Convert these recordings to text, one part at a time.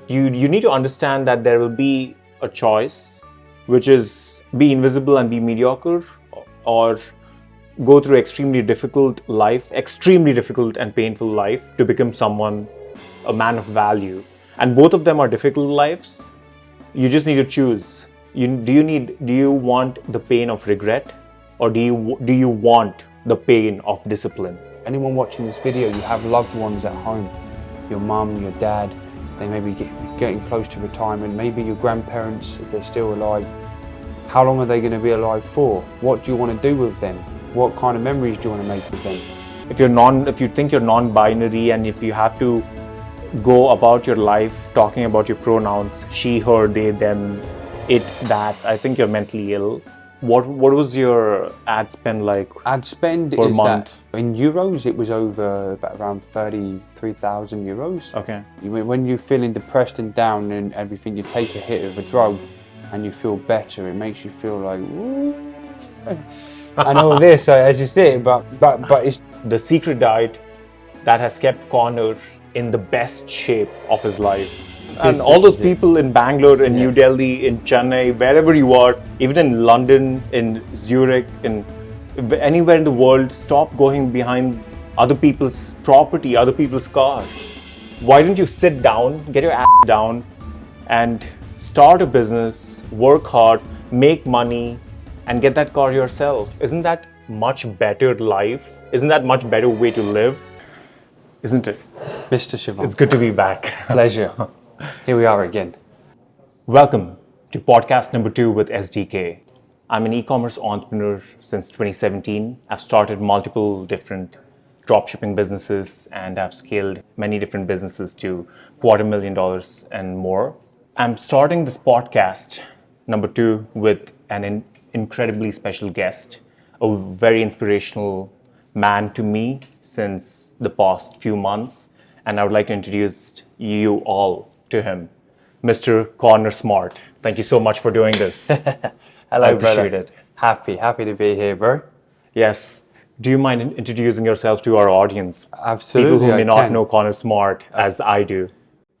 you need to understand that there will be a choice, which is be invisible and be mediocre, or go through extremely difficult and painful life to become someone, a man of value. And both of them are difficult lives. You just need to choose. Do you want the pain of regret, or do you want the pain of discipline? Anyone watching this video, you have loved ones at home, your mum, your dad, they may be getting close to retirement, maybe your grandparents, if they're still alive. How long are they going to be alive for? What do you want to do with them? What kind of memories do you want to make with them? If you think you're non-binary, and if you have to go about your life talking about your pronouns, she, her, they, them, it, that, I think you're mentally ill. What was your ad spend like? Ad spend per is month? That in euros, it was over about around 33,000 euros. Okay. When you're feeling depressed and down and everything, you take a hit of a drug and you feel better. It makes you feel like, ooh. And all this, as you say, but it's the secret diet that has kept Connor in the best shape of his life. And all those people in Bangalore, in New Delhi, in Chennai, wherever you are, even in London, in Zurich, in anywhere in the world, stop going behind other people's property, other people's cars. Why don't you sit down, get your ass down, and start a business, work hard, make money, and get that car yourself? Isn't that much better life? Isn't that much better way to live? Isn't it? Mr. Shivam. It's good to be back. Pleasure. Here we are again. Welcome to podcast number 2 with SDK. I'm an e-commerce entrepreneur since 2017. I've started multiple different dropshipping businesses, and I've scaled many different businesses to $250,000 and more. I'm starting this podcast number 2 with an incredibly special guest, a very inspirational man to me since the past few months, and I would like to introduce you all to him, Mr. Connor Smart. Thank you so much for doing this. Hello, I appreciate brother. it. Happy to be here, bro. Yes. Do you mind introducing yourself to our audience? Absolutely. People who may not know Connor Smart as I do.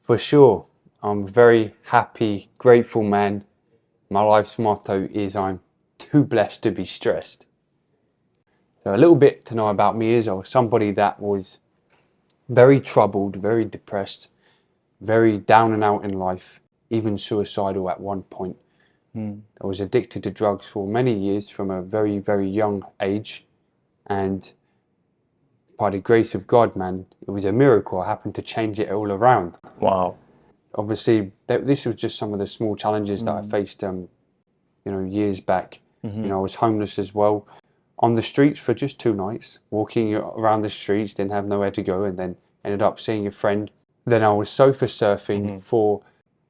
For sure. I'm a very happy, grateful man. My life's motto is I'm too blessed to be stressed. So a little bit to know about me is I was somebody that was very troubled, very depressed, very down and out in life, even suicidal at one point. I was addicted to drugs for many years from a very, very young age. And by the grace of God, man, it was a miracle. I happened to change it all around. Wow. Obviously, this was just some of the small challenges that I faced, years back. I was homeless as well, on the streets for just 2 nights, walking around the streets, didn't have nowhere to go, and then ended up seeing a friend. Then I was sofa surfing for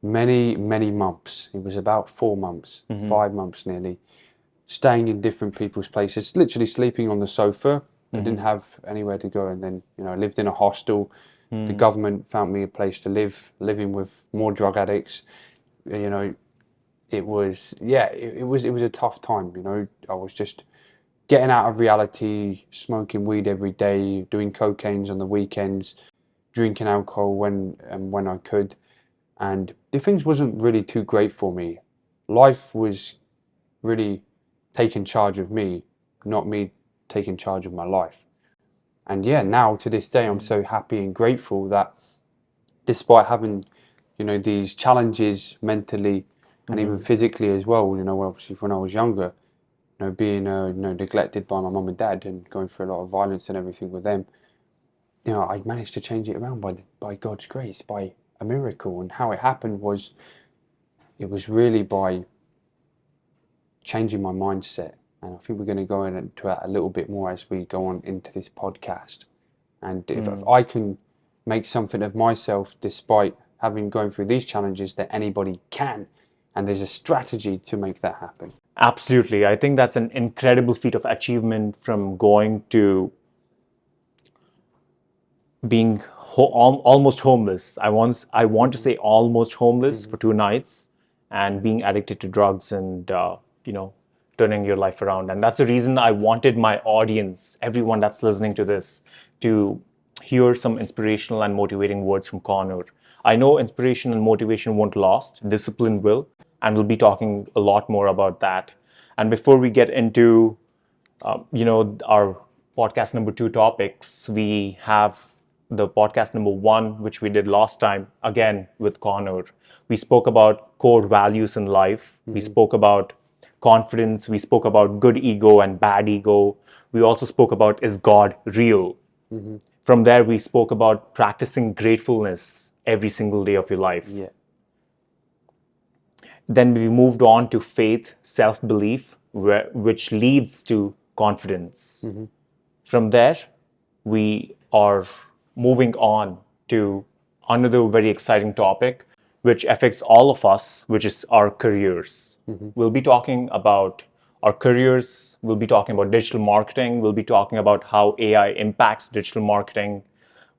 many, many months. It was about 4 months, 5 months nearly, staying in different people's places, literally sleeping on the sofa. I didn't have anywhere to go, and then I lived in a hostel. The government found me a place to live, living with more drug addicts. It was a tough time. I was just getting out of reality, smoking weed every day, doing cocaines on the weekends, drinking alcohol when I could, and the things wasn't really too great for me. Life was really taking charge of me, not me taking charge of my life. And now to this day, I'm so happy and grateful that despite having, these challenges mentally and even physically as well, obviously when I was younger, being neglected by my mum and dad and going through a lot of violence and everything with them, I managed to change it around by God's grace, by a miracle. And how it happened was, it was really by changing my mindset. And I think we're going to go into that a little bit more as we go on into this podcast. And if I can make something of myself despite having gone through these challenges, that anybody can. And there's a strategy to make that happen. Absolutely. I think that's an incredible feat of achievement, from going to being almost homeless. I want to say almost homeless for 2 nights, and being addicted to drugs and, turning your life around. And that's the reason I wanted my audience, everyone that's listening to this, to hear some inspirational and motivating words from Connor. I know inspiration and motivation won't last, discipline will, and we'll be talking a lot more about that. And before we get into, our podcast number 2 topics, we have the podcast number 1, which we did last time, again with Connor. We spoke about core values in life. We spoke about confidence. We spoke about good ego and bad ego. We also spoke about, is God real? From there, we spoke about practicing gratefulness every single day of your life. Yeah. Then we moved on to faith, self-belief, which leads to confidence. From there, we are moving on to another very exciting topic, which affects all of us, which is our careers. We'll be talking about our careers, we'll be talking about digital marketing, we'll be talking about how AI impacts digital marketing.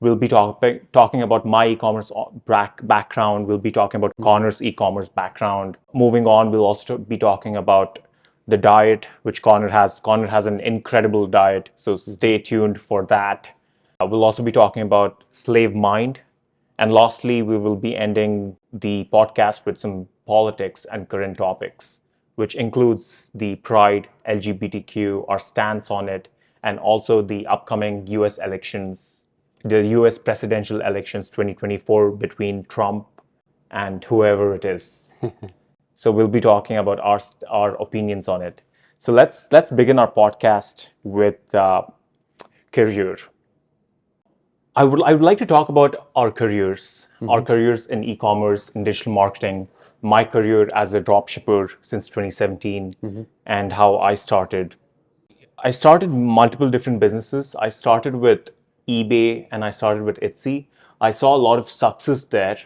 We'll be talking about my e-commerce background. We'll be talking about Connor's e-commerce background. Moving on, we'll also be talking about the diet, which Connor has. Connor has an incredible diet, so stay tuned for that. We'll also be talking about slave mind. And lastly, we will be ending the podcast with some politics and current topics, which includes the Pride, LGBTQ, our stance on it, and also the upcoming US elections, the US presidential elections 2024 between Trump and whoever it is. So we'll be talking about our opinions on it. So let's begin our podcast with career. I would like to talk about our careers in e-commerce, in digital marketing, my career as a dropshipper since 2017, and how I started. I started multiple different businesses. I started with eBay and I started with Etsy. I saw a lot of success there,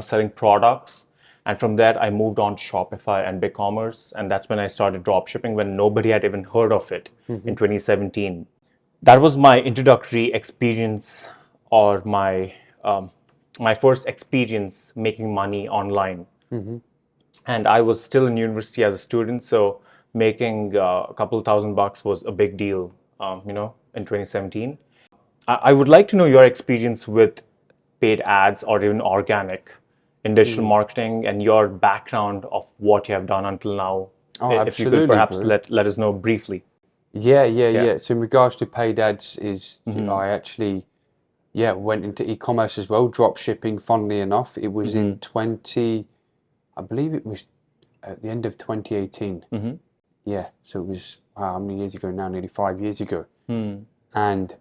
selling products. And from there, I moved on to Shopify and BigCommerce. And that's when I started dropshipping, when nobody had even heard of it in 2017. That was my introductory experience, or my first experience making money online. And I was still in university as a student, so making a couple $1,000 was a big deal, in 2017. I would like to know your experience with paid ads or even organic in digital marketing, and your background of what you have done until now. Oh, If absolutely, you could perhaps bro. let us know briefly. Yeah. So in regards to paid ads, I actually went into e-commerce as well, drop shipping. Funnily enough, it was in I believe it was at the end of 2018. Yeah, so it was how many years ago now? Nearly 5 years ago. And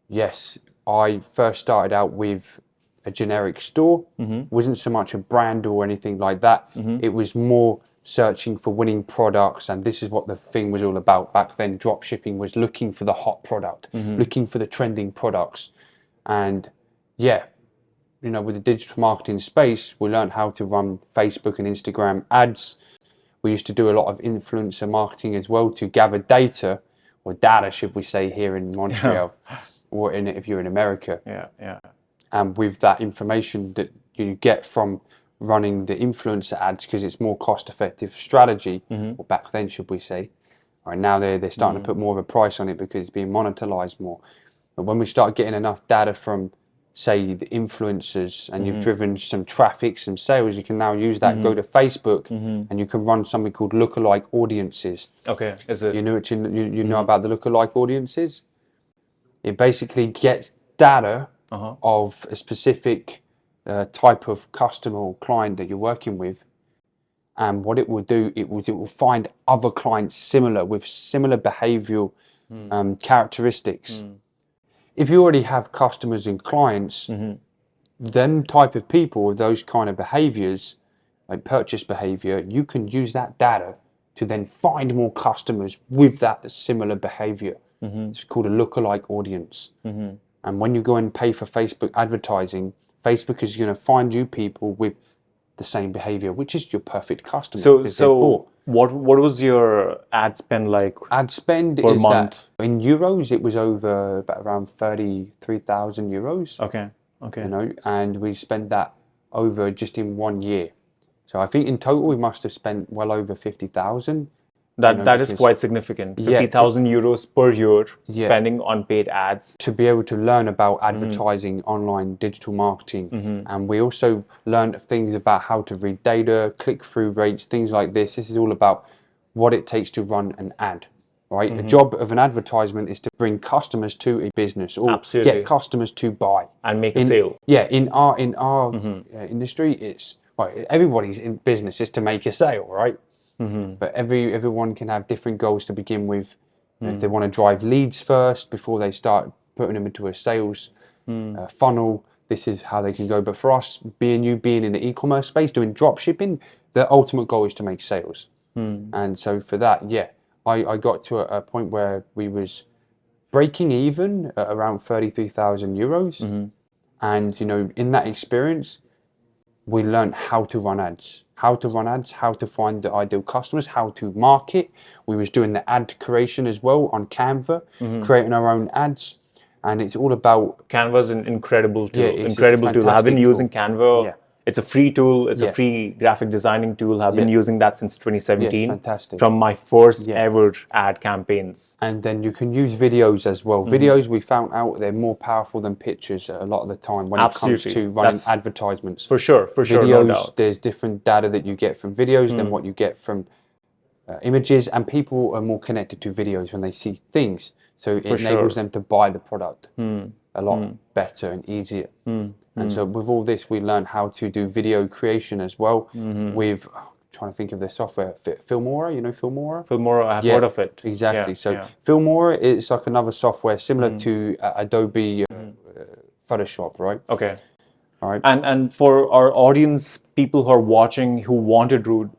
yes, I first started out with a generic store. Wasn't so much a brand or anything like that. It was more searching for winning products, and this is what the thing was all about back then. Drop shipping was looking for the hot product, looking for the trending products. And with the digital marketing space, we learned how to run Facebook and Instagram ads. We used to do a lot of influencer marketing as well to gather data, or data should we say, here in Montreal, or if you're in America. Yeah. And with that information that you get from running the influencer ads, because it's more cost-effective strategy, or back then should we say. Right now they're starting to put more of a price on it because it's being monetized more. But when we start getting enough data from, say, the influencers, and you've driven some traffic, some sales, you can now use that, go to Facebook, and you can run something called lookalike audiences. Okay, is it? You know about the lookalike audiences? It basically gets data of a specific type of customer or client that you're working with, and what it will do, it will find other clients similar with similar behavioral characteristics. If you already have customers and clients, them type of people with those kind of behaviors, like purchase behavior, you can use that data to then find more customers with that similar behavior. It's called a lookalike audience. And when you go and pay for Facebook advertising, Facebook is going to find you people with the same behavior, which is your perfect customer. So what was your ad spend like? Ad spend per is month? that in euros, it was over about around 33,000 euros. Okay. And we spent that over just in 1 year. So I think in total we must have spent well over 50,000. That is quite significant. 50,000 euros per year spending on paid ads. To be able to learn about advertising, online digital marketing. And we also learned things about how to read data, click-through rates, things like this. This is all about what it takes to run an ad, right? The job of an advertisement is to bring customers to a business or get customers to buy. And make a sale. Yeah, in our industry, it's, well, everybody's in business is to make a sale, right? But everyone can have different goals to begin with. If they want to drive leads first before they start putting them into a sales funnel, this is how they can go. But for us, being in the e-commerce space, doing drop shipping, the ultimate goal is to make sales. And so for that, I got to a point where we was breaking even at around 33,000 euros. And, in that experience, we learned how to run ads, how to find the ideal customers, how to market. We was doing the ad creation as well on Canva, creating our own ads. And it's all about... Canva's an incredible tool. Incredible tool. I've been using Canva. Yeah. It's a free tool. It's a free graphic designing tool. I've been using that since 2017. Fantastic. From my first ever ad campaigns. And then you can use videos as well. Videos, we found out they're more powerful than pictures a lot of the time when it comes to running advertisements. For sure, videos, no doubt. There's different data that you get from videos than what you get from images, and people are more connected to videos when they see things. So it enables them to buy the product a lot better and easier. And so with all this, we learned how to do video creation as well with, trying to think of the software, Filmora, you know Filmora? Filmora, I've heard of it. Exactly. Filmora is like another software similar to Adobe Photoshop, right? Okay. All right. And for our audience, people who are watching, who want to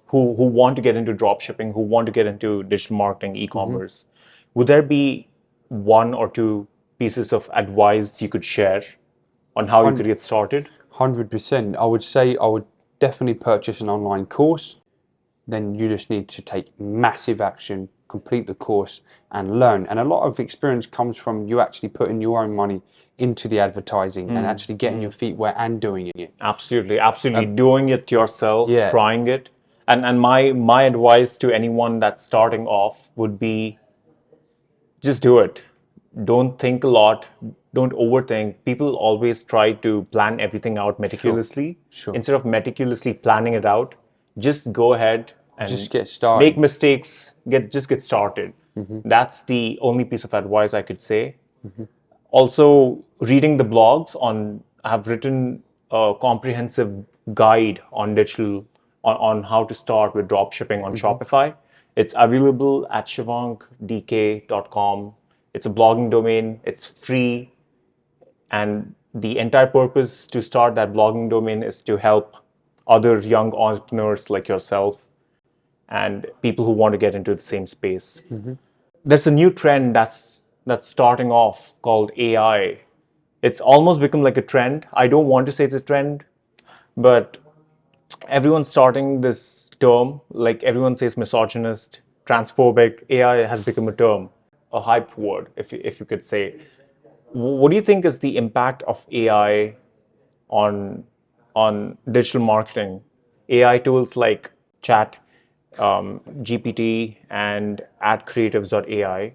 get into dropshipping, who want to get into digital marketing, e-commerce, would there be one or two pieces of advice you could share on how you could get started? 100%. I would say I would definitely purchase an online course. Then you just need to take massive action, complete the course and learn. And a lot of experience comes from you actually putting your own money into the advertising and actually getting your feet wet and doing it. Absolutely. Doing it yourself, trying it. And my advice to anyone that's starting off would be just do it. Don't think a lot. Don't overthink. People always try to plan everything out meticulously. Sure. Instead of meticulously planning it out, just go ahead and just get started. Make mistakes. Just get started. That's the only piece of advice I could say. Also, reading the blogs I've written a comprehensive guide on digital, on how to start with dropshipping on Shopify. It's available at shivangdk.com. It's a blogging domain. It's free. And the entire purpose to start that blogging domain is to help other young entrepreneurs like yourself and people who want to get into the same space. There's a new trend that's starting off called AI. It's almost become like a trend. I don't want to say it's a trend, but everyone's starting this term, like everyone says misogynist, transphobic. AI has become a term, a hype word, if you could say. What do you think is the impact of AI on digital marketing? AI tools like Chat, GPT, and AdCreatives.ai.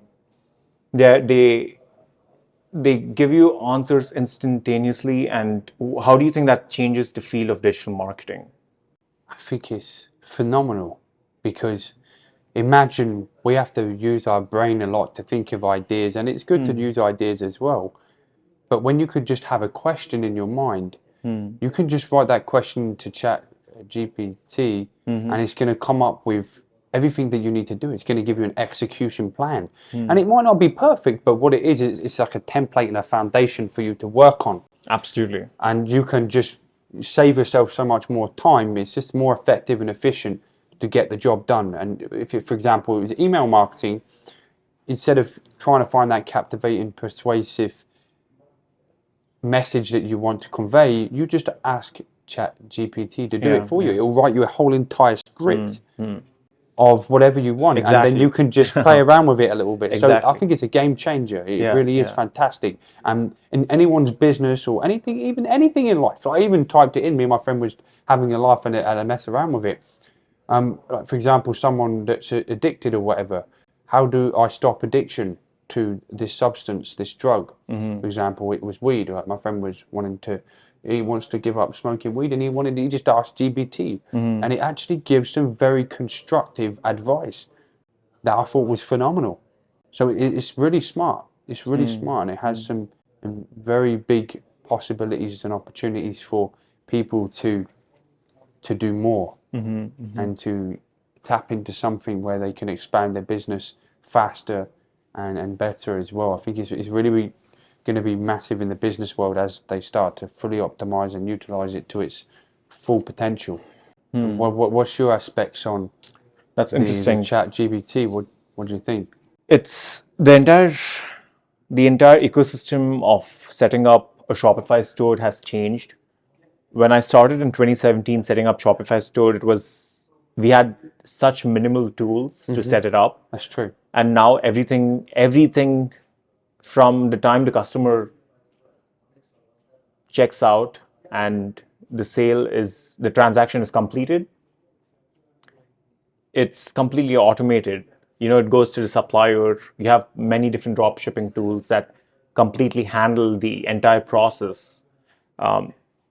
They give you answers instantaneously, and how do you think that changes the field of digital marketing? I think it's phenomenal because imagine we have to use our brain a lot to think of ideas, and it's good to use ideas as well. But when you could just have a question in your mind, you can just write that question to Chat GPT, and it's going to come up with everything that you need to do. It's going to give you an execution plan. And it might not be perfect, but what it is, it's like a template and a foundation for you to work on. Absolutely. And you can just save yourself so much more time. It's just more effective and efficient to get the job done. And if, for example, it was email marketing, instead of trying to find that captivating, persuasive message that you want to convey, you just ask Chat GPT to do it for you. It'll write you a whole entire script of whatever you want, and then you can just play around with it a little bit. So I think it's a game changer. It really is fantastic. And in anyone's business or anything, even anything in life, I even typed it in. Me and my friend was having a laugh and a mess around with it. Like for example, someone that's addicted or whatever, how do I stop addiction to this substance, this drug? For example, it was weed. Like my friend was he wants to give up smoking weed, and he just asked GBT, and it actually gives some very constructive advice that I thought was phenomenal. So it's really smart. It's really smart, and it has some very big possibilities and opportunities for people to do more and to tap into something where they can expand their business faster and better as well. I think it's really going to be massive in the business world as they start to fully optimize and utilize it to its full potential. What's your aspects on That's the interesting. chat GBT? What do you think? It's the entire ecosystem of setting up a Shopify store has changed. When I started in 2017 setting up Shopify store, we had such minimal tools to set it up. That's true. And now everything from the time the customer checks out and the transaction is completed, it's completely automated. It goes to the supplier. You have many different drop shipping tools that completely handle the entire process.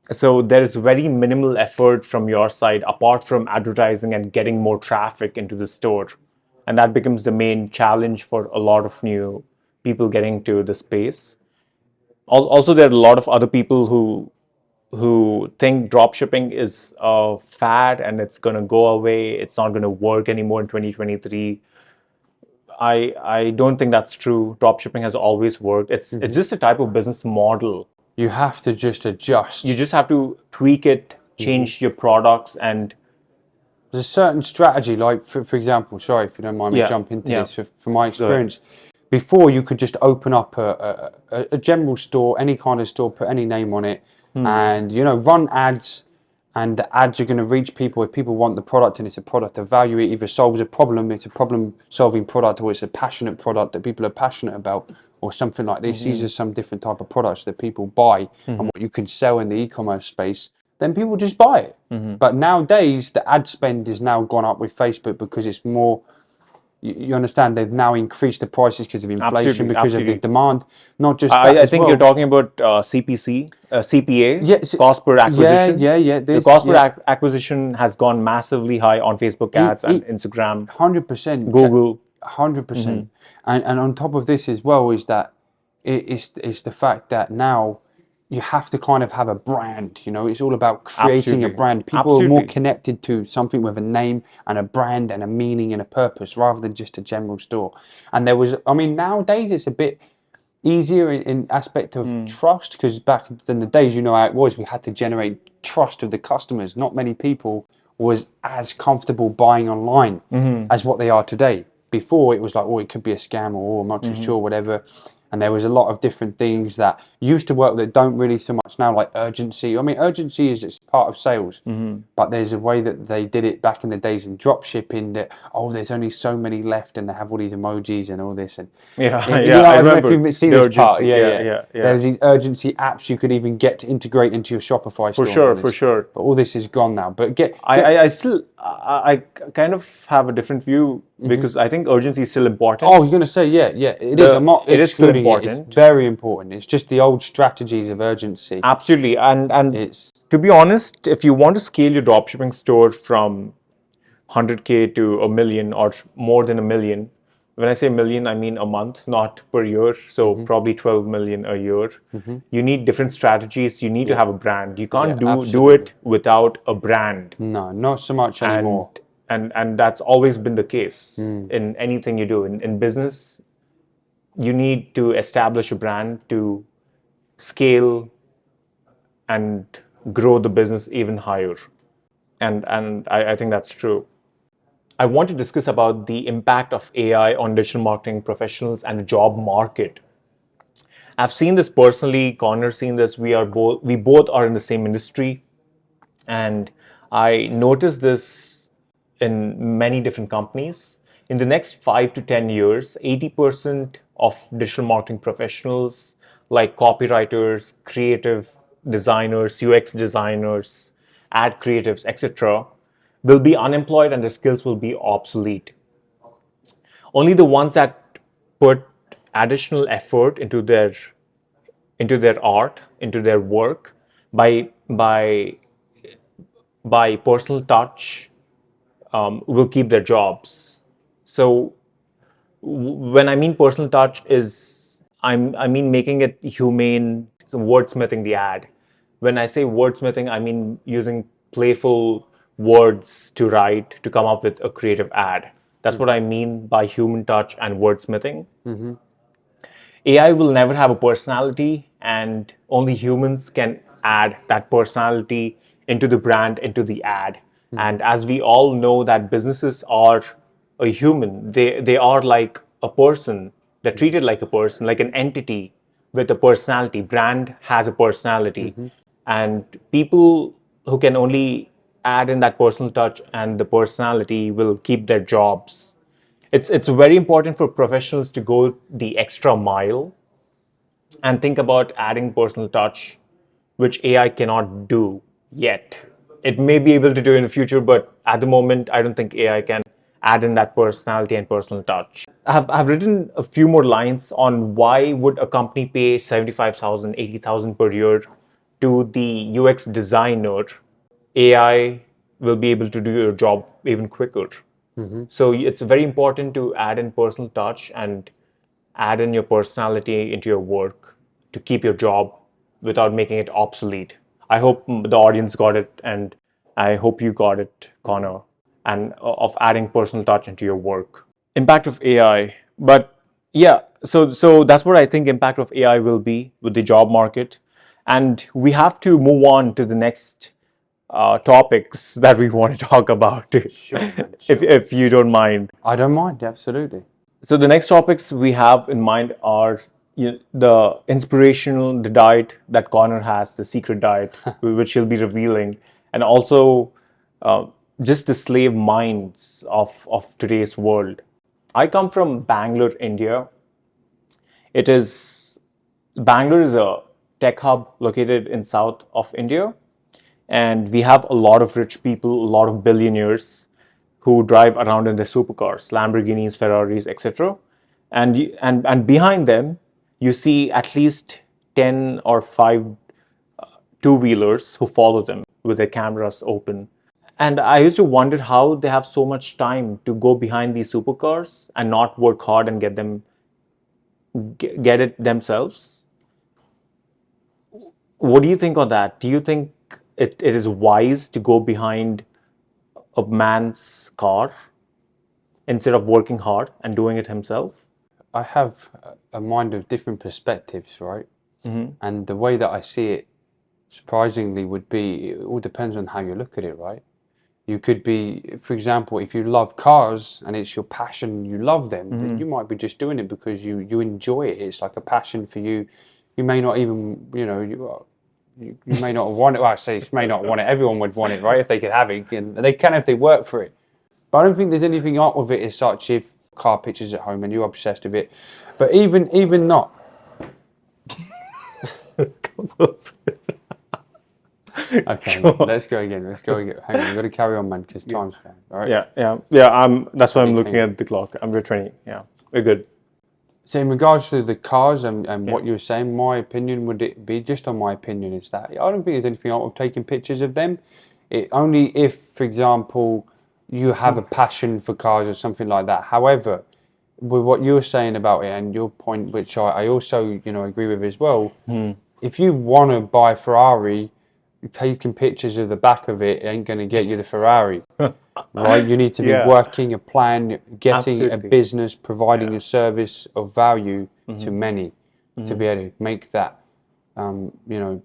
So there is very minimal effort from your side apart from advertising and getting more traffic into the store. And that becomes the main challenge for a lot of new people getting to the space. Also, there are a lot of other people who think dropshipping is a fad and it's going to go away. It's not going to work anymore in 2023. I don't think that's true. Dropshipping has always worked. It's just a type of business model. You have to just adjust. You just have to tweak it, change your products, and there's a certain strategy. Like for example, sorry if you don't mind me jump into this. For my experience, before you could just open up a general store, any kind of store, put any name on it, and run ads. And the ads are going to reach people if people want the product and it's a product of value. It either solves a problem, it's a problem-solving product, or it's a passionate product that people are passionate about, or something like this. These are some different type of products that people buy and what you can sell in the e-commerce space. Then people just buy it. But nowadays, the ad spend is now gone up with Facebook because it's more. You understand they've now increased the prices because of inflation, because of the demand. Not just that I think you're talking about CPC, CPA, cost per acquisition. Yeah. The cost per acquisition has gone massively high on Facebook ads and Instagram. 100%. Google. 100%. And on top of this as well is that it's the fact that now you have to kind of have a brand. It's all about creating a brand. People are more connected to something with a name and a brand and a meaning and a purpose rather than just a general store. And nowadays it's a bit easier in aspect of trust, because back in the days, how it was, we had to generate trust with the customers. Not many people was as comfortable buying online as what they are today. Before it was like, it could be a scam, or I'm not too sure, whatever. And there was a lot of different things that used to work that don't really so much now, like urgency. Urgency is it's part of sales, but there's a way that they did it back in the days in drop shipping that, there's only so many left, and they have all these emojis and all this. And I remember. If you've seen this part. Yeah. There's these urgency apps you could even get to integrate into your Shopify store. For sure. But all this is gone now. But I kind of have a different view, because I think urgency is still important. Oh, you're going to say, it is. I'm not it is still important. It's very important. It's just the old strategies of urgency. Absolutely. And to be honest, if you want to scale your dropshipping store from 100K to $1 million or more than $1 million, when I say $1 million, I mean a month, not per year. So probably 12 million a year. You need different strategies. You need to have a brand. You can't do it without a brand. No, not so much anymore. And that's always been the case in anything you do. In business, you need to establish a brand to scale and grow the business even higher. And I think that's true. I want to discuss about the impact of AI on digital marketing professionals and the job market. I've seen this personally. Connor's seen this. We both are in the same industry, and I noticed this in many different companies. In the next 5 to 10 years, 80% of digital marketing professionals, like copywriters, creative designers, UX designers, ad creatives, etc., will be unemployed and their skills will be obsolete. Only the ones that put additional effort into their art, into their work, by personal touch, will keep their jobs. So when I mean personal touch, I mean making it humane, so wordsmithing the ad. When I say wordsmithing, I mean using playful words to write to come up with a creative ad. That's what I mean by human touch and wordsmithing. AI will never have a personality, and only humans can add that personality into the brand, into the ad. And as we all know, that businesses are a human. They are like a person. They're treated like a person, like an entity with a personality. Brand has a personality, and people who can only add in that personal touch and the personality will keep their jobs. It's very important for professionals to go the extra mile and think about adding personal touch, which AI cannot do yet. It may be able to do in the future, but at the moment, I don't think AI can add in that personality and personal touch. I've written a few more lines on why would a company pay 75,000, 80,000 per year to the UX designer. AI will be able to do your job even quicker. So it's very important to add in personal touch and add in your personality into your work to keep your job without making it obsolete. I hope the audience got it, and I hope you got it, Connor, and of adding personal touch into your work. Impact of AI, but yeah, so that's what I think impact of AI will be with the job market, and we have to move on to the next topics that we want to talk about, Sure, man, if you don't mind. I don't mind, absolutely. So the next topics we have in mind are, the inspirational, the diet that Connor has, the secret diet, which he'll be revealing, and also just the slave minds of today's world. I come from Bangalore, India. It is Bangalore is a tech hub located in south of India, and we have a lot of rich people, a lot of billionaires who drive around in their supercars, Lamborghinis, Ferraris, etc. And behind them, you see at least 10 or 5 two-wheelers who follow them with their cameras open. And I used to wonder how they have so much time to go behind these supercars and not work hard and get it themselves. What do you think on that? Do you think it is wise to go behind a man's car instead of working hard and doing it himself? I have a mind of different perspectives, right? And the way that I see it, surprisingly, would be it all depends on how you look at it, right? You could be, for example, if you love cars and it's your passion, you love them, then you might be just doing it because you enjoy it. It's like a passion for you. You may not even, you may not want it. Well, I say you may not want it. Everyone would want it, right? If they could have it, and they can if they work for it. But I don't think there's anything up with it as such. If car pictures at home and you're obsessed with it, but even not. Okay, let's go again. Hang on, we've got to carry on, man, because time's flying. All right. Yeah. That's why I'm looking at the clock. We're 20. Yeah, we're good. So in regards to the cars and what you were saying, my opinion would it be, just on my opinion, is that I don't think there's anything wrong with taking pictures of them. It only if, for example, you have a passion for cars or something like that. However, with what you were saying about it and your point, which I also agree with as well, if you want to buy a Ferrari, taking pictures of the back of it ain't going to get you the Ferrari, right? You need to be working a plan, getting Absolutely. a business, providing a service of value to many to be able to make that,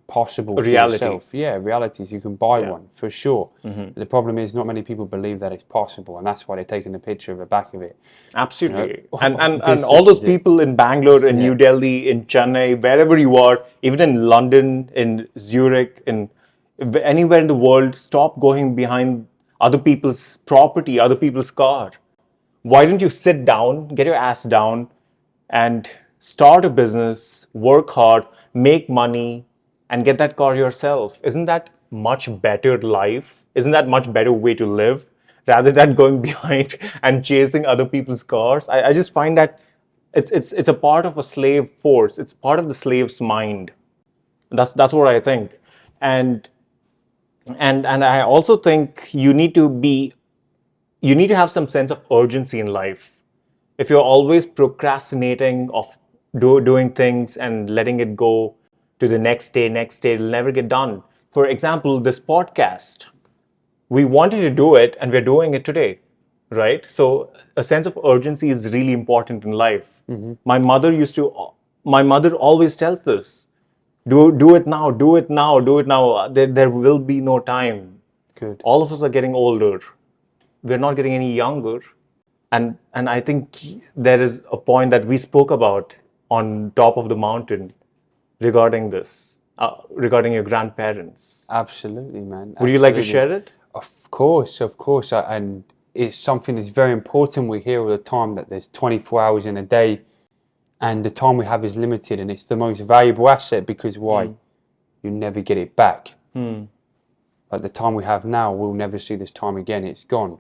possible for reality. yourself. Yeah, reality. So you can buy one for sure. The problem is not many people believe that it's possible, and that's why they're taking the picture of the back of it. Absolutely. And all those people in Bangalore, in New Delhi, in Chennai, wherever you are, even in London, in Zurich, in anywhere in the world, stop going behind other people's property, other people's car. Why don't you sit down, get your ass down, and start a business, work hard, make money, and get that car yourself? Isn't that much better life? Isn't that much better way to live rather than going behind and chasing other people's cars? I just find that it's a part of a slave force. It's part of the slave's mind. That's what I think. And and I also think you need to have some sense of urgency in life. If you're always procrastinating of doing things and letting it go to the next day, it'll never get done. For example, this podcast, we wanted to do it and we're doing it today, right? So a sense of urgency is really important in life. My mother my mother always tells this, do it now, do it now, do it now. There will be no time. Good. All of us are getting older. We're not getting any younger. And I think there is a point that we spoke about on top of the mountain regarding this, regarding your grandparents. Absolutely, man. Would you like to Absolutely. share it? Of course, of course. And it's something that's very important. We hear all the time that there's 24 hours in a day and the time we have is limited, and it's the most valuable asset because why? You never get it back. Like the time we have now, we'll never see this time again. It's gone.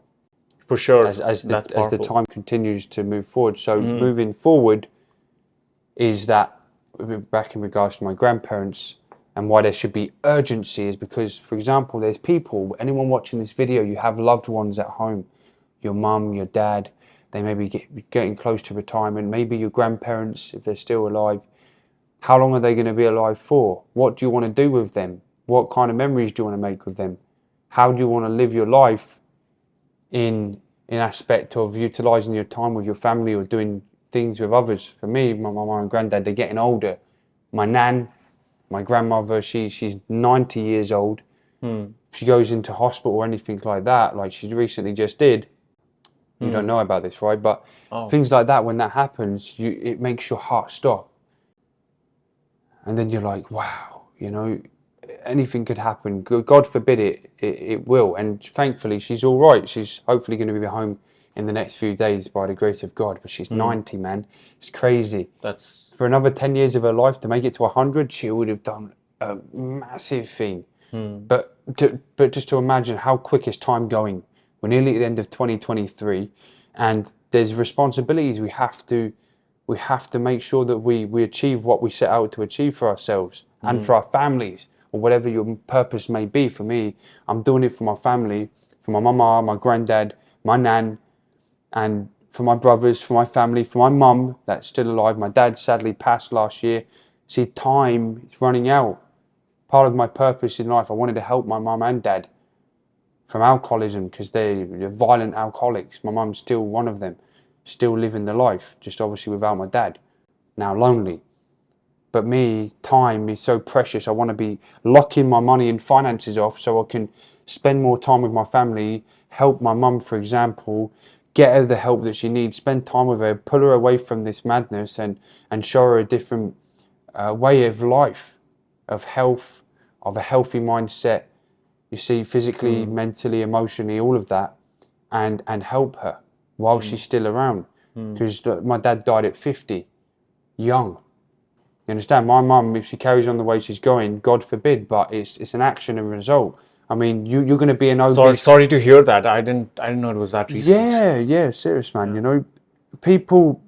For sure. As the time continues to move forward. So moving forward is that, back in regards to my grandparents and why there should be urgency is because, for example, there's people, anyone watching this video, you have loved ones at home, your mum, your dad, they may be getting close to retirement, maybe your grandparents, if they're still alive. How long are they going to be alive for? What do you want to do with them? What kind of memories do you want to make with them? How do you want to live your life in aspect of utilising your time with your family or doing things with others? For me, my mum and granddad, they're getting older. My nan, my grandmother, she's 90 years old. She goes into hospital or anything like that, like she recently just did. You don't know about this, right? But things like that, when that happens, it makes your heart stop. And then you're like, wow, anything could happen. God forbid it will. And thankfully, she's all right. She's hopefully going to be home in the next few days by the grace of God. But she's 90, man. It's crazy. That's For another 10 years of her life, to make it to 100, she would have done a massive thing. But just to imagine how quick is time going. We're nearly at the end of 2023, and there's responsibilities we have to make sure that we achieve what we set out to achieve for ourselves and for our families, or whatever your purpose may be. For me, I'm doing it for my family, for my mama, my granddad, my nan, and for my brothers, for my family, for my mum that's still alive. My dad sadly passed last year. See, time is running out. Part of my purpose in life, I wanted to help my mum and dad from alcoholism because they're violent alcoholics. My mum's still one of them, still living the life, just obviously without my dad, now lonely. But me, time is so precious. I want to be locking my money and finances off so I can spend more time with my family, help my mum, for example, get her the help that she needs, spend time with her, pull her away from this madness and show her a different way of life, of health, of a healthy mindset, you see, physically, mentally, emotionally, all of that, and help her while she's still around. Because my dad died at 50, young. You understand? My mum, if she carries on the way she's going, God forbid, but it's an action and result. I mean, you're going to be an obese... sorry to hear that. I didn't know it was that recent. Yeah, serious, man. People,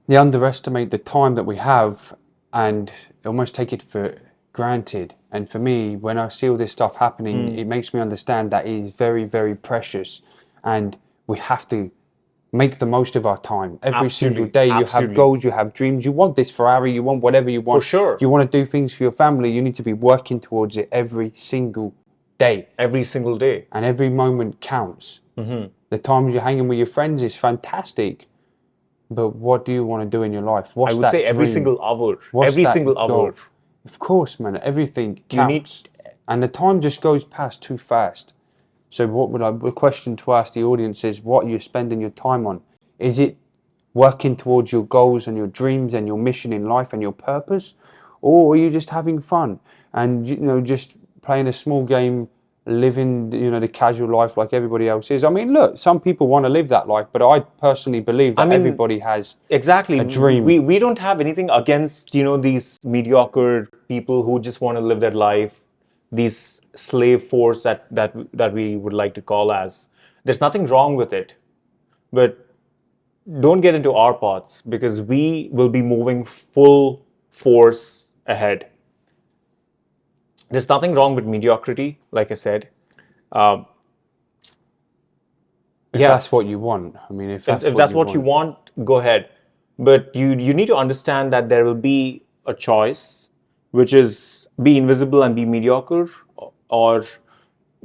they underestimate the time that we have and almost take it for granted. And for me, when I see all this stuff happening, it makes me understand that it is very, very precious, and we have to make the most of our time. Every single day, you have goals, you have dreams, you want this Ferrari, you want whatever you want. For sure. You want to do things for your family, you need to be working towards it every single day. Every single day. And every moment counts. The times you're hanging with your friends is fantastic, but what do you want to do in your life? What's I would that say every dream? single hour. What's every that single goal? hour. Of course, man. Everything counts. And the time just goes past too fast. So the question to ask the audience is, what are you spending your time on? Is it working towards your goals and your dreams and your mission in life and your purpose? Or are you just having fun and, just playing a small game, living, the casual life like everybody else is? I mean, look, some people want to live that life, but I personally believe that everybody has a dream. We don't have anything against, these mediocre people who just want to live their life, these slave force that we would like to call as. There's nothing wrong with it, but don't get into our pots because we will be moving full force ahead. There's nothing wrong with mediocrity, like I said. Um, If yeah, that's what you want. I mean, if that's if what that's you what you want. want, go ahead. But you need to understand that there will be a choice, which is be invisible and be mediocre, or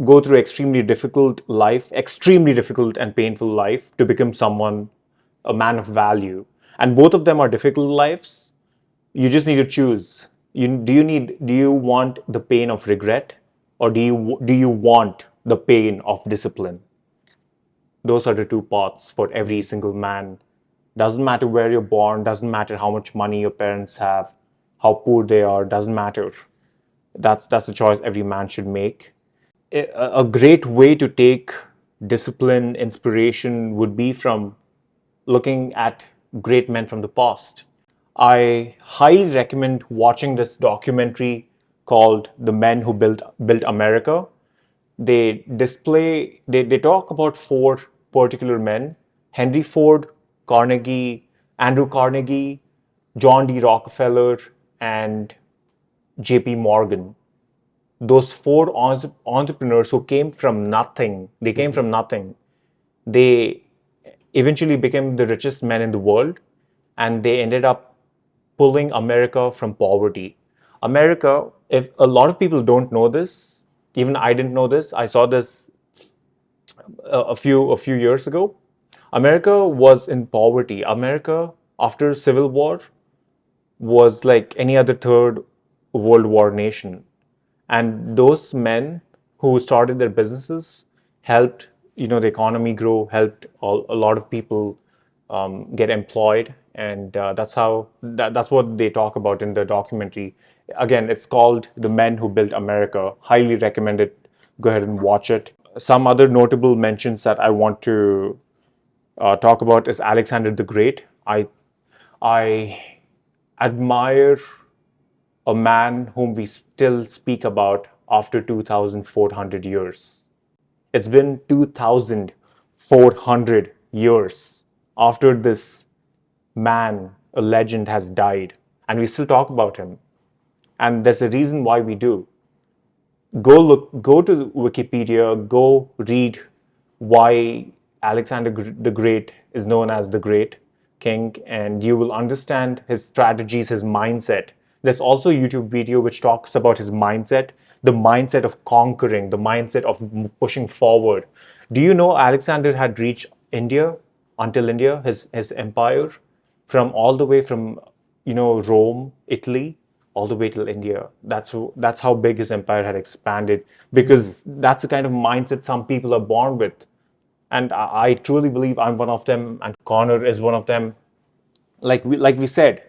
go through extremely difficult and painful life to become someone, a man of value. And both of them are difficult lives. You just need to choose. Do you want the pain of regret, or do you want the pain of discipline? Those are the two paths for every single man. Doesn't matter where you're born, doesn't matter how much money your parents have, how poor they are, doesn't matter. That's the choice every man should make. A great way to take discipline, inspiration would be from looking at great men from the past. I highly recommend watching this documentary called The Men Who Built America. They talk about four particular men: Henry Ford, Carnegie, Andrew Carnegie, John D. Rockefeller, and JP Morgan. Those four entrepreneurs who came from nothing, they eventually became the richest men in the world, and they ended up pulling America from poverty. America, if a lot of people don't know this, even I didn't know this. I saw this a few years ago. America was in poverty. America, after Civil War, was like any other third world war nation. And those men who started their businesses helped, the economy grow, helped a lot of people get employed, and that's what they talk about in the documentary. Again, it's called The Men Who Built America. Highly recommend it. Go ahead and watch it. Some other notable mentions that I want to talk about is Alexander the Great. I admire a man whom we still speak about after 2,400 years. It's been 2,400 years after this man, a legend, has died, and we still talk about him. And there's a reason why we do. Go to Wikipedia, go read why Alexander the Great is known as the Great King, and you will understand his strategies, his mindset. There's also a YouTube video which talks about his mindset, the mindset of conquering, the mindset of pushing forward. Do you know Alexander had reached India, until India, his empire, from all the way from Rome, Italy, all the way till India. That's how big his empire had expanded, because that's the kind of mindset some people are born with, and I truly believe I'm one of them, and Connor is one of them. Like we said,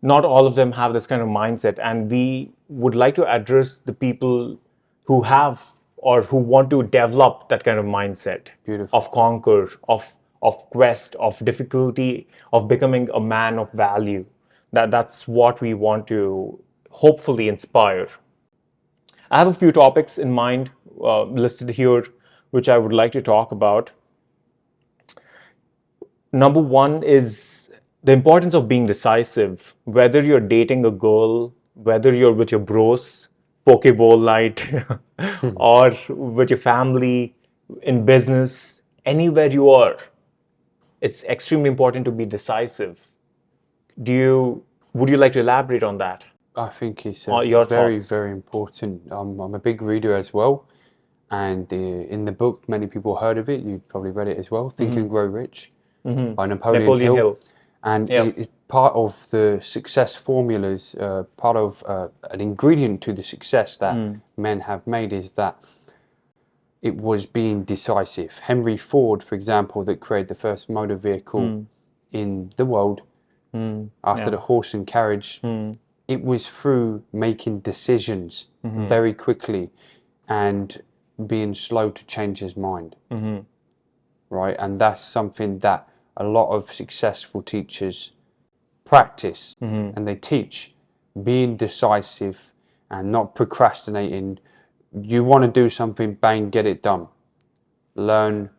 not all of them have this kind of mindset, and we would like to address the people who have or who want to develop that kind of mindset. Beautiful. Of conquer, of quest, of difficulty, of becoming a man of value. That's what we want to hopefully inspire. I have a few topics in mind listed here, which I would like to talk about. Number one is the importance of being decisive. Whether you're dating a girl, whether you're with your bros, Pokeball night, or with your family, in business, anywhere you are, it's extremely important to be decisive. Would you like to elaborate on that? I think it's Your very, thoughts? very important. I'm a big reader as well. And in the book, many people heard of it. You've probably read it as well. Think and Grow Rich by Napoleon Hill. And Yeah. it's part of the success formulas, part of an ingredient to the success that men have made is that it was being decisive. Henry Ford, for example, that created the first motor vehicle in the world after the horse and carriage, it was through making decisions very quickly and being slow to change his mind. Right? And that's something that a lot of successful teachers practice and they teach being decisive and not procrastinating, you want to do something, bang, get it done. Learn,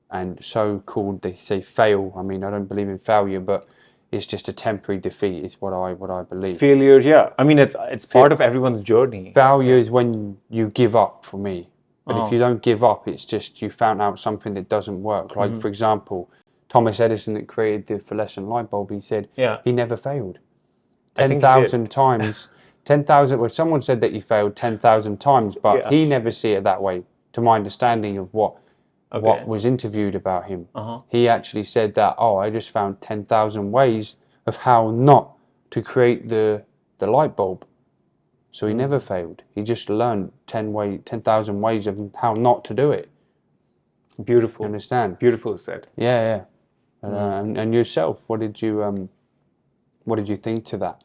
and so-called, they say fail. I mean, I don't believe in failure, but it's just a temporary defeat is what I believe. Failure, yeah. I mean, it's part of everyone's journey. Failure is when you give up, for me. But if you don't give up, it's just you found out something that doesn't work. Like, for example, Thomas Edison, that created the fluorescent light bulb, he said he never failed. 10,000 times. 10,000, well, someone said that he failed 10,000 times, but he never see it that way, to my understanding of what was interviewed about him. He actually said that, I just found 10,000 ways of how not to create the light bulb. So he never failed. He just learned 10,000 ways of how not to do it. Beautiful. You understand? Beautiful said. Yeah. And yourself, what did you think to that?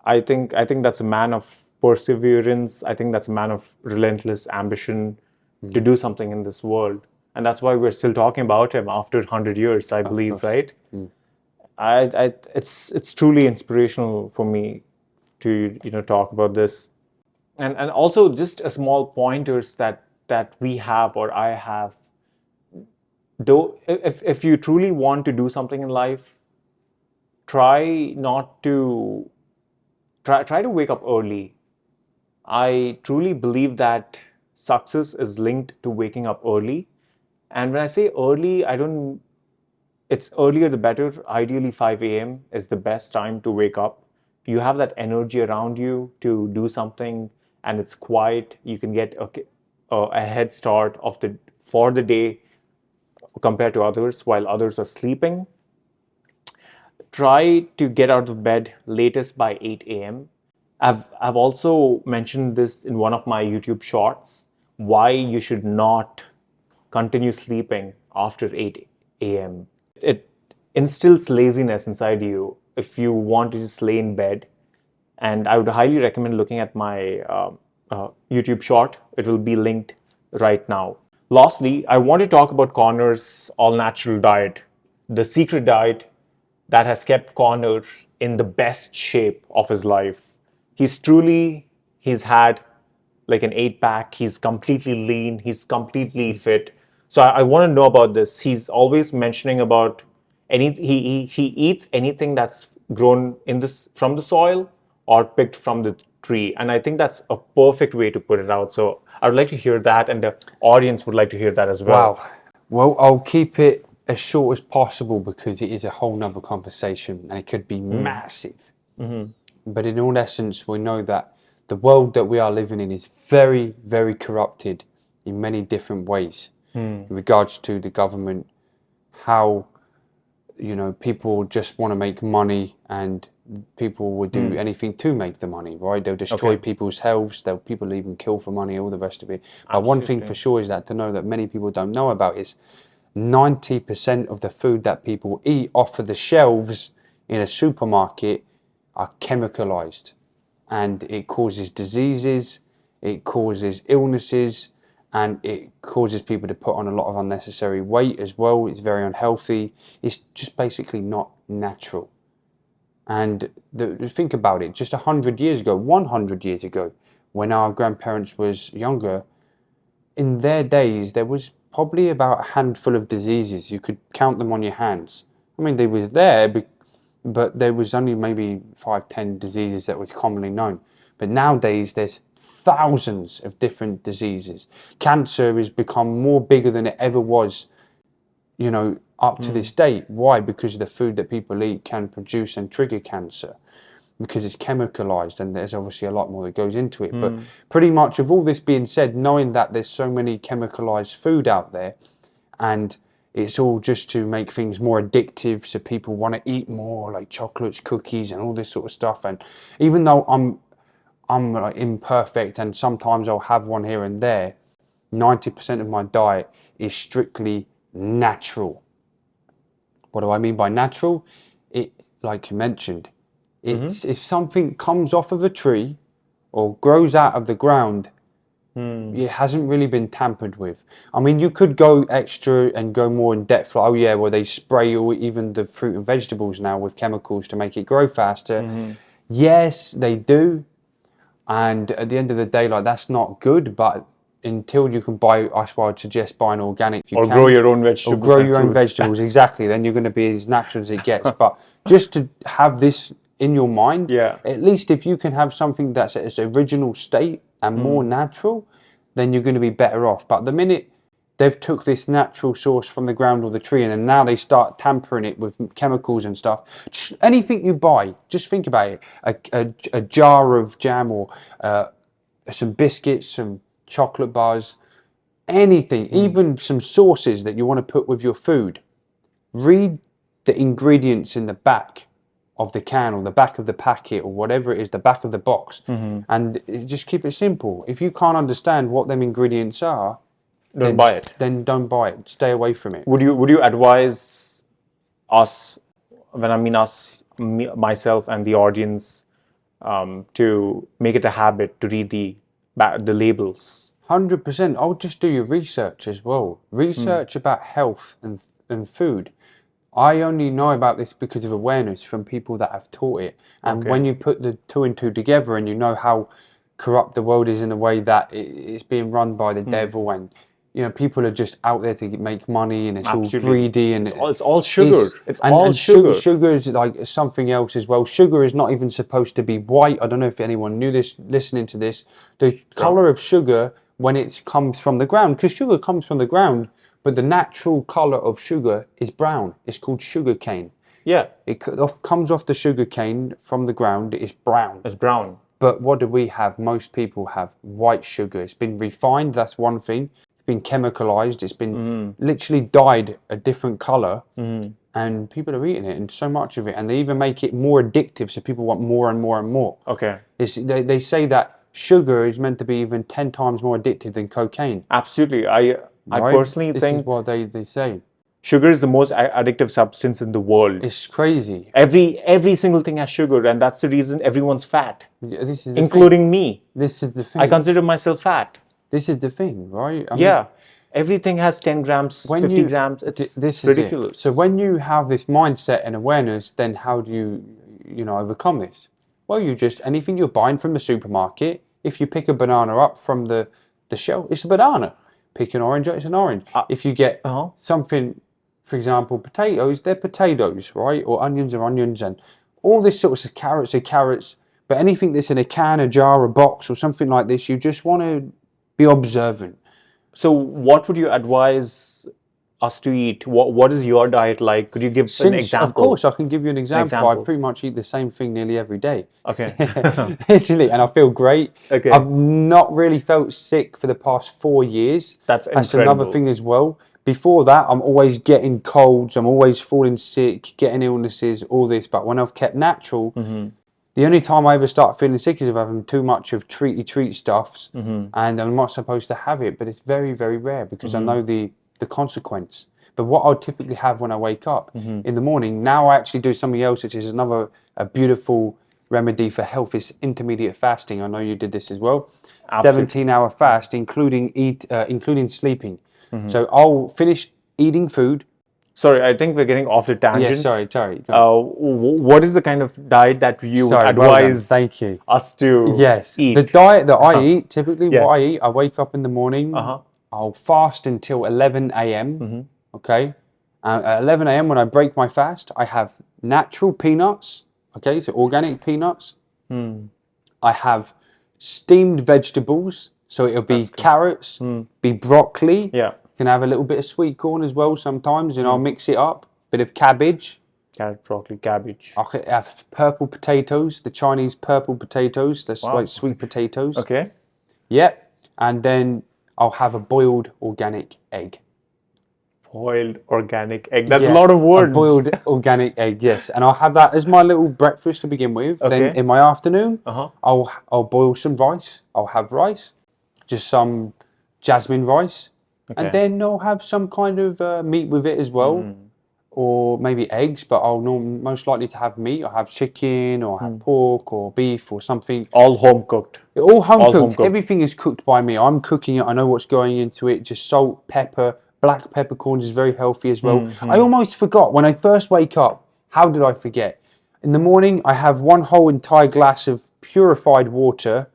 I think that's a man of perseverance. I think that's a man of relentless ambition to do something in this world. And that's why we're still talking about him after 100 years, I believe, right? It's truly inspirational for me to talk about this, and also just a small pointers that we have, or I have. Though if you truly want to do something in life, try to wake up early. I truly believe that success is linked to waking up early. And when I say early, it's earlier the better. Ideally, 5 a.m. is the best time to wake up. You have that energy around you to do something, and it's quiet. You can get a head start for the day compared to others while others are sleeping. Try to get out of bed latest by 8 a.m. I've also mentioned this in one of my YouTube shorts, why you should not continue sleeping after 8 a.m. It instills laziness inside you if you want to just lay in bed. And I would highly recommend looking at my YouTube short. It will be linked right now. Lastly, I want to talk about Connor's all-natural diet, the secret diet that has kept Connor in the best shape of his life. He's had like an 8-pack. He's completely lean. He's completely fit. So I want to know about this. He's always mentioning about he eats anything that's grown from the soil or picked from the tree. And I think that's a perfect way to put it out. So I would like to hear that, and the audience would like to hear that as well. Wow. Well, I'll keep it as short as possible because it is a whole nother conversation and it could be massive. But in all essence, we know that the world that we are living in is very, very corrupted in many different ways in regards to the government, how people just want to make money, and people would do anything to make the money, right? They'll destroy people's healths, people even kill for money, all the rest of it. But one thing for sure is that to know that many people don't know about is 90% of the food that people eat off of the shelves in a supermarket are chemicalized, and it causes diseases, it causes illnesses, and it causes people to put on a lot of unnecessary weight as well. It's very unhealthy. It's just basically not natural. And think about it, just 100 years ago, 100 years ago, when our grandparents was younger, in their days, there was probably about a handful of diseases. You could count them on your hands. I mean, they was there, but there was only maybe 5-10 diseases that was commonly known. But nowadays, there's thousands of different diseases. Cancer has become more bigger than it ever was, up to this date. Why? Because the food that people eat can produce and trigger cancer, because it's chemicalized, and there's obviously a lot more that goes into it. But pretty much, with all this being said, knowing that there's so many chemicalized food out there, and it's all just to make things more addictive, so people want to eat more, like chocolates, cookies, and all this sort of stuff. And even though I'm like imperfect, and sometimes I'll have one here and there, 90% of my diet is strictly natural. What do I mean by natural? It, like you mentioned, it's if something comes off of a tree or grows out of the ground, it hasn't really been tampered with. I mean, you could go extra and go more in depth, like, well, they spray even the fruit and vegetables now with chemicals to make it grow faster. Yes, they do. And at the end of the day, like, that's not good, but until you can buy, that's why I'd suggest buying organic. If you Or can, grow your own vegetables. or grow and your own fruits. vegetables. Exactly. Then you're going to be as natural as it gets. But just to have this in your mind, Yeah. at least if you can have something that's at its original state and more natural, then you're going to be better off. But the minute they've took this natural source from the ground or the tree, and then now they start tampering it with chemicals and stuff. Just anything you buy, just think about it: a jar of jam, or some biscuits, some chocolate bars, anything, even some sauces that you want to put with your food. Read the ingredients in the back of the can, or the back of the packet, or whatever it is, the back of the box, and just keep it simple. If you can't understand what them ingredients are, Don't buy it. Then don't buy it. Stay away from it. Would you advise us, when I mean us, myself and the audience, to make it a habit to read the labels? 100%. I'll just do your research as well. Research about health and food. I only know about this because of awareness from people that have taught it. And when you put the two and two together, and you know how corrupt the world is in a way that it's being run by the devil, and people are just out there to make money, and it's all greedy, and it's all sugar. It's all and sugar. Sugar is like something else as well. Sugar is not even supposed to be white. I don't know if anyone knew this listening to this. The color of sugar when it comes from the ground, because sugar comes from the ground, but the natural color of sugar is brown. It's called sugar cane. Yeah. It comes off the sugar cane from the ground. It's brown. It's brown. But what do we have? Most people have white sugar. It's been refined. That's one thing. It's been chemicalized. It's been literally dyed a different color. And people are eating it, and so much of it. And they even make it more addictive, so people want more and more and more. Okay. They say that sugar is meant to be even 10 times more addictive than cocaine. Absolutely. I personally this think is what they say. sugar is the most addictive substance in the world. It's crazy. Every single thing has sugar, and that's the reason everyone's fat, This is including me. This is the thing. I consider myself fat. This is the thing, right? I mean, everything has 10 grams, 50 grams. It's ridiculous. So when you have this mindset and awareness, then how do you overcome this? Well, anything you're buying from the supermarket, if you pick a banana up from the shelf, it's a banana. Pick an orange, it's an orange. If you get something, for example, potatoes, they're potatoes, right? Or onions are onions, and all this sort of carrots are carrots. But anything that's in a can, a jar, a box, or something like this, you just want to be observant. So what would you advise us to eat? What is your diet like? Could you give an example? Of course, I can give you an example. I pretty much eat the same thing nearly every day. Okay. Literally, and I feel great. Okay. I've not really felt sick for the past 4 years. That's incredible. Another thing as well. Before that, I'm always getting colds. I'm always falling sick, getting illnesses, all this. But when I've kept natural, the only time I ever start feeling sick is if I'm having too much of treat stuffs, and I'm not supposed to have it. But it's very, very rare because I know the consequence. But what I'll typically have when I wake up in the morning, now I actually do something else, which is a beautiful remedy for health, is intermediate fasting. I know you did this as well. 17-hour fast, including sleeping. So I'll finish eating food. Sorry, I think we're getting off the tangent. Yeah, sorry. What is the kind of diet that you would advise Thank you. us to eat? The diet that I eat, typically what I eat, I wake up in the morning, I'll fast until 11 a.m. Okay? At 11 a.m. when I break my fast, I have natural peanuts, okay, so organic peanuts. I have steamed vegetables, so it'll be carrots, be broccoli. Yeah. Can have a little bit of sweet corn as well sometimes, and I'll mix it up. Bit of cabbage. Carrot, broccoli, cabbage. I have purple potatoes, the Chinese purple potatoes. That's like sweet potatoes. Okay. Yep. And then I'll have a boiled organic egg. Boiled organic egg. That's a lot of words. A boiled organic egg, yes. And I'll have that as my little breakfast to begin with. Okay. Then in my afternoon, I'll boil some rice. I'll have rice, just some jasmine rice. Okay. And then I'll have some kind of meat with it as well, or maybe eggs, but I'll most likely to have meat. I'll have chicken, or have pork, or beef, or something. All home cooked. All home cooked. Everything is cooked by me. I'm cooking it. I know what's going into it. Just salt, pepper, black peppercorns is very healthy as well. I almost forgot when I first wake up. How did I forget? In the morning, I have one whole entire glass of purified water,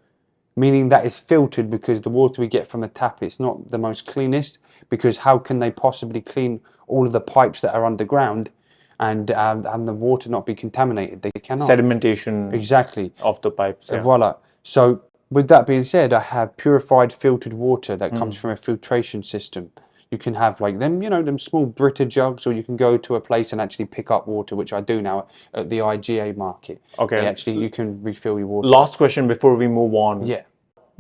meaning that it's filtered because the water we get from the tap, it's not the most cleanest, because how can they possibly clean all of the pipes that are underground and the water not be contaminated? They cannot. Sedimentation Exactly. of the pipes. Yeah. Voila. So with that being said, I have purified filtered water that comes from a filtration system. You can have like them, them small Brita jugs, or you can go to a place and actually pick up water, which I do now at the IGA market. Okay. You can refill your water. Last question before we move on. Yeah.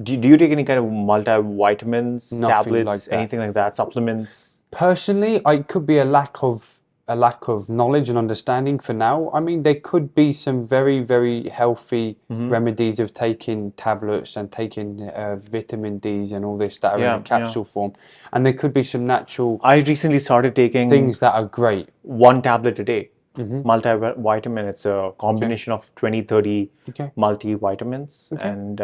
Do you take any kind of multivitamins, Nothing tablets, like that. anything like that, supplements? Personally, it could be a lack of knowledge and understanding for now. I mean, there could be some very, very healthy remedies of taking tablets and taking vitamin D's and all this that are in a capsule form, and there could be some natural. I recently started taking things that are great. 1 tablet a day. Multivitamin. It's a combination of 20, 30 multivitamins, and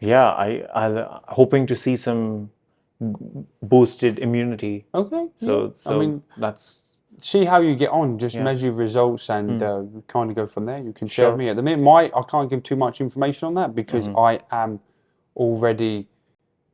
I'm hoping to see some boosted immunity. Okay. So I mean, that's see how you get on. Just measure results and kind of go from there. You can share with me. At the minute, I can't give too much information on that because I am already.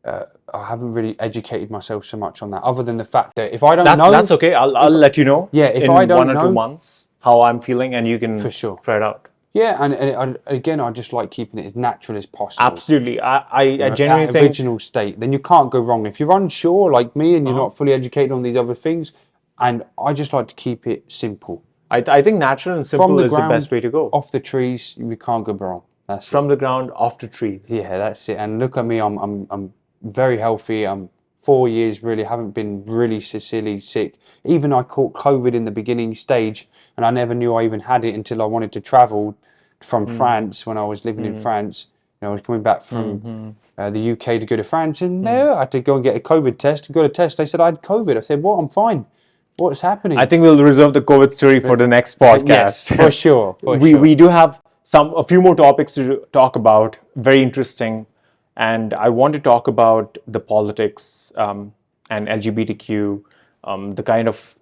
I haven't really educated myself so much on that, other than the fact that if I don't know, that's okay. I'll let you know. Yeah, if in I don't 1 or 2 know, months how I'm feeling, and you can for sure try it out. Yeah, and again, I just like keeping it as natural as possible. Absolutely. I genuinely think original state. Then you can't go wrong. If you're unsure, like me, and you're not fully educated on these other things, and I just like to keep it simple. I think natural and simple is the best way to go. Off the trees, we can't go wrong. That's from the ground, off the trees. Yeah, that's it. And look at me, I'm very healthy. I'm 4 years really, haven't been really sincerely sick. Even I caught COVID in the beginning stage, and I never knew I even had it until I wanted to travel from France when I was living in France. I was coming back from the UK to go to France, and I had to go and get a COVID test. Got a test. They said I had COVID. I said, "What? I'm fine. What's happening?" I think we'll reserve the COVID story for the next podcast. Yes, for sure. We do have a few more topics to talk about. Very interesting, and I want to talk about the politics and LGBTQ, the kind of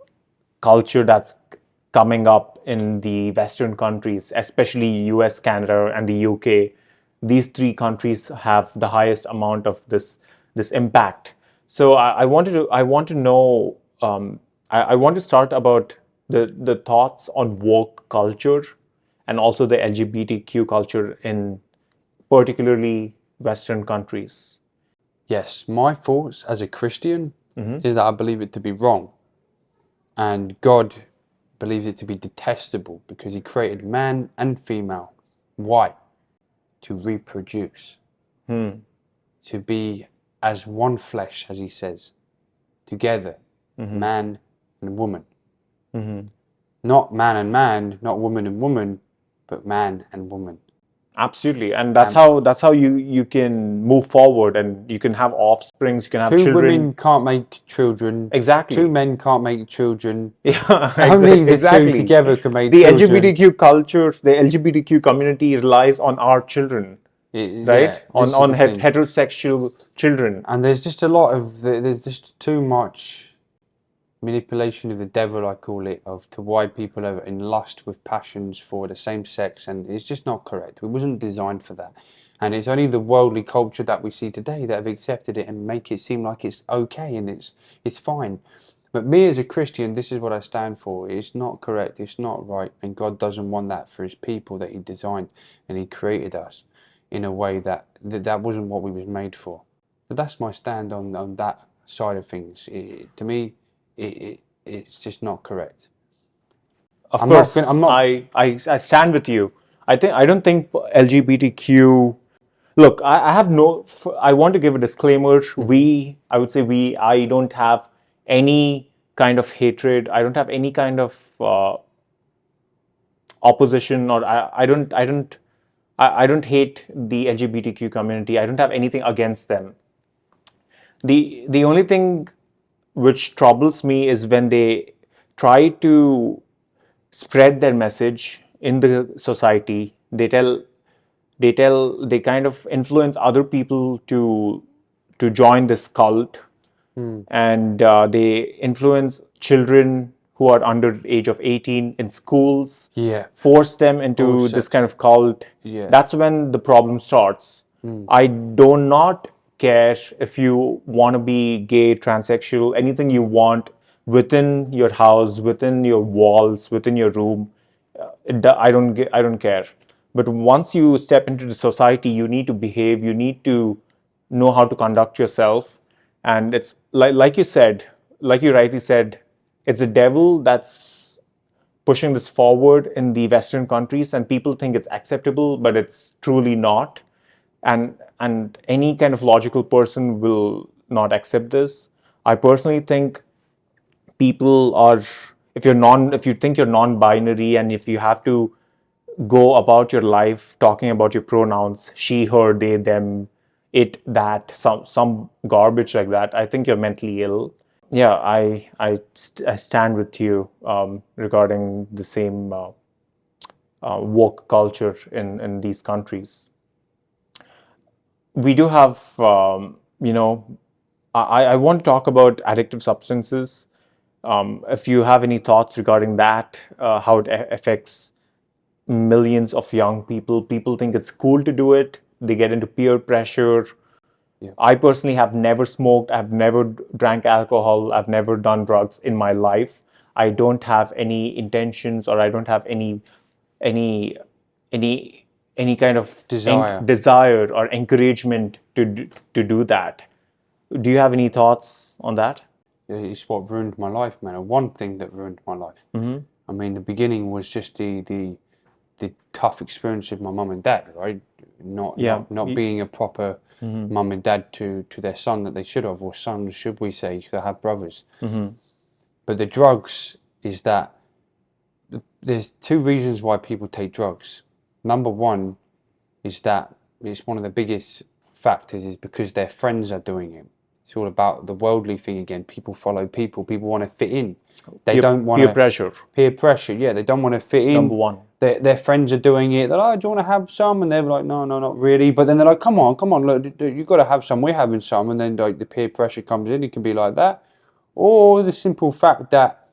culture that's coming up in the Western countries, especially US, Canada, and the UK. These 3 countries have the highest amount of this impact. So I want to know. I want to start about the thoughts on woke culture and also the LGBTQ culture in particularly Western countries. Yes, my thoughts as a Christian is that I believe it to be wrong, and God believes it to be detestable because He created man and female. Why? To reproduce, to be as one flesh, as He says, together, man and woman. Not man and man, not woman and woman, but man and woman. Absolutely, and that's how you can move forward, and you can have offsprings, you can have children. 2 women can't make children. Exactly. 2 men can't make children. Yeah, only the 2 together can make the children. LGBTQ culture, the LGBTQ community relies on our children, right? On heterosexual children. And there's just a lot of there's just too much manipulation of the devil, I call it, to why people are in lust with passions for the same sex, and it's just not correct. It wasn't designed for that, and it's only the worldly culture that we see today that have accepted it and make it seem like it's okay and it's fine. But me as a Christian, this is what I stand for. It's not correct, it's not right, and God doesn't want that for His people that He designed, and He created us in a way that wasn't what we was made for. So that's my stand on that side of things. To me, it's just not correct. Of course, I stand with you. I don't think LGBTQ. Look, I want to give a disclaimer. I don't have any kind of hatred. I don't have any kind of opposition, or I don't hate the LGBTQ community. I don't have anything against them. The only thing which troubles me is when they try to spread their message in the society. They kind of influence other people to join this cult, and they influence children who are under the age of 18 in schools. Yeah. Force them into this kind of cult. Yeah. That's when the problem starts. I do not care if you want to be gay, transsexual, anything you want within your house, within your walls, within your room. I don't care. But once you step into the society, you need to behave. You need to know how to conduct yourself. And it's like you said, like you rightly said, it's the devil that's pushing this forward in the Western countries, and people think it's acceptable, but it's truly not. And any kind of logical person will not accept this. I personally think people are, if you think you're non-binary, and if you have to go about your life talking about your pronouns, she, her, they, them, it, that, some garbage like that, I think you're mentally ill. Yeah, I stand with you regarding the same woke culture in these countries. We do have, I want to talk about addictive substances. If you have any thoughts regarding that, how it affects millions of young people. People think it's cool to do it. They get into peer pressure. Yeah. I personally have never smoked. I've never drank alcohol. I've never done drugs in my life. I don't have any intentions, or I don't have any any any kind of desire or encouragement to do that. Do you have any thoughts on that? It's what ruined my life, man. And one thing that ruined my life. I mean, the beginning was just the tough experience with my mum and dad, right? Not being a proper mum and dad to their son that they should have, or sons, should we say, to have brothers. But the drugs is that there's two reasons why people take drugs. Number one is that it's one of the biggest factors is because their friends are doing it. It's all about the worldly thing again. People follow people. People want to fit in. They don't want peer pressure. Peer pressure, yeah. They don't want to fit in. Number one. Their friends are doing it. They're like, oh, do you want to have some? And they're like, no, not really. But then they're like, come on, look, you've got to have some. We're having some. And then like the peer pressure comes in. It can be like that. Or the simple fact that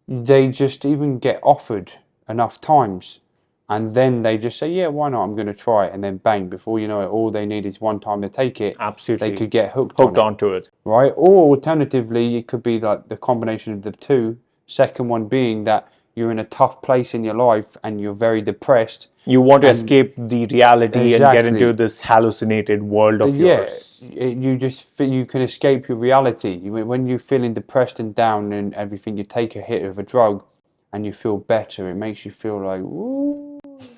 they just even get offered enough times, and then they just say, yeah, why not? I'm going to try it. And then bang, before you know it, all they need is one time to take it. Absolutely. They could get hooked onto it. Right? Or alternatively, it could be like the combination of the two. Second one being that you're in a tough place in your life and you're very depressed. You want to escape the reality and get into this hallucinated world of yours. You can escape your reality. When you're feeling depressed and down and everything, you take a hit of a drug and you feel better. It makes you feel like, ooh,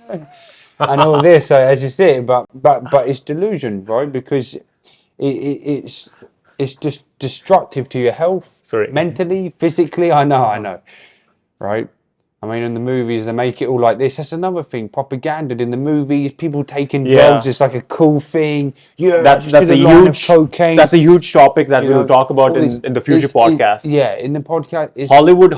and all this, as you say, but it's delusion, right? Because it's just destructive to your health. Sorry. Mentally, physically. I know, right? I mean, in the movies, they make it all like this. That's another thing. Propaganda in the movies, people taking drugs. It's like a cool thing. Yeah, that's a huge cocaine. That's a huge topic that we'll talk about in the future podcast. In the podcast. Hollywood,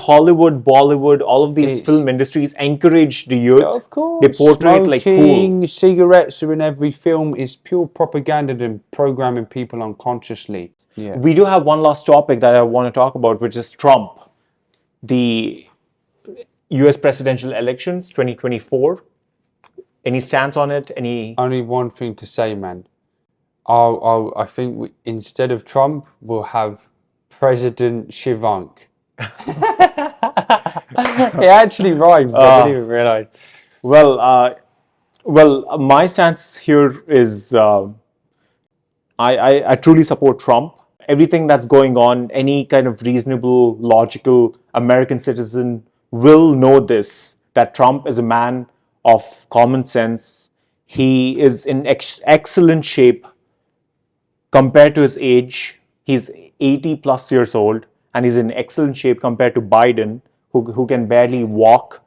Bollywood, all of these film industries encourage the youth. Yeah, of course. They portray it like cool. Cigarettes are in every film. Is pure propaganda and programming people unconsciously. Yeah. We do have one last topic that I want to talk about, which is Trump. The US presidential elections 2024. Any stance on it? Only one thing to say, man. I think instead of Trump, we'll have President Shivank. It actually rhymes. I didn't even realize. Well, my stance here is I truly support Trump. Everything that's going on, any kind of reasonable, logical American citizen will know this, that Trump is a man of common sense. He is in excellent shape compared to his age. He's 80 plus years old, and he's in excellent shape compared to Biden, who can barely walk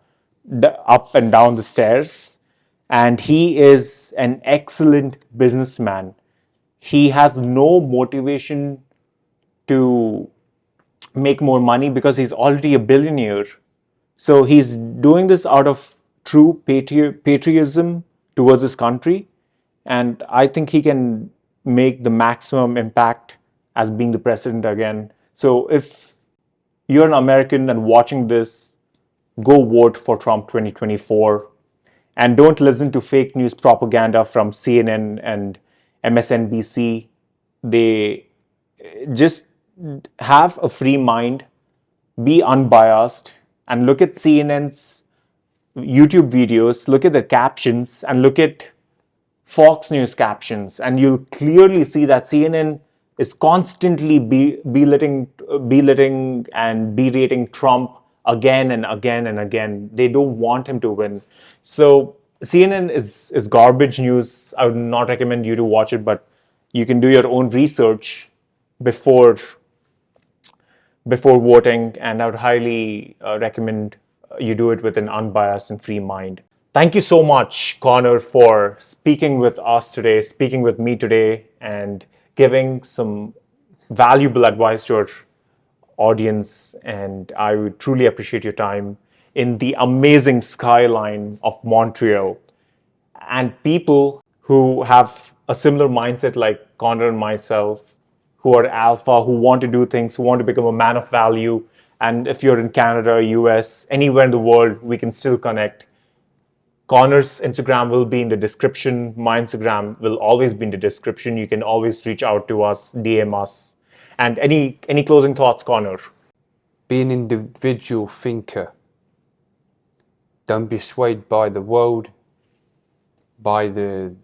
up and down the stairs. And he is an excellent businessman. He has no motivation to make more money because he's already a billionaire. So he's doing this out of true patriotism towards his country. And I think he can make the maximum impact as being the president again. So if you're an American and watching this, go vote for Trump 2024. And don't listen to fake news propaganda from CNN MSNBC. They just have a free mind, be unbiased, and look at CNN's YouTube videos, look at the captions, and look at Fox News captions, and you'll clearly see that CNN is constantly belittling and berating Trump again and again and again. They don't want him to win. So CNN is garbage news. I would not recommend you to watch it, but you can do your own research before voting, and I would highly recommend you do it with an unbiased and free mind. Thank you so much, Connor, for speaking with us today, speaking with me today, and giving some valuable advice to our audience. And I would truly appreciate your time in the amazing skyline of Montreal. And people who have a similar mindset like Connor and myself, who are alpha, who want to do things, who want to become a man of value. And if you're in Canada, US, anywhere in the world, we can still connect. Connor's Instagram will be in the description. My Instagram will always be in the description. You can always reach out to us, DM us. And any closing thoughts, Connor? Be an individual thinker. Don't be swayed by the world, by the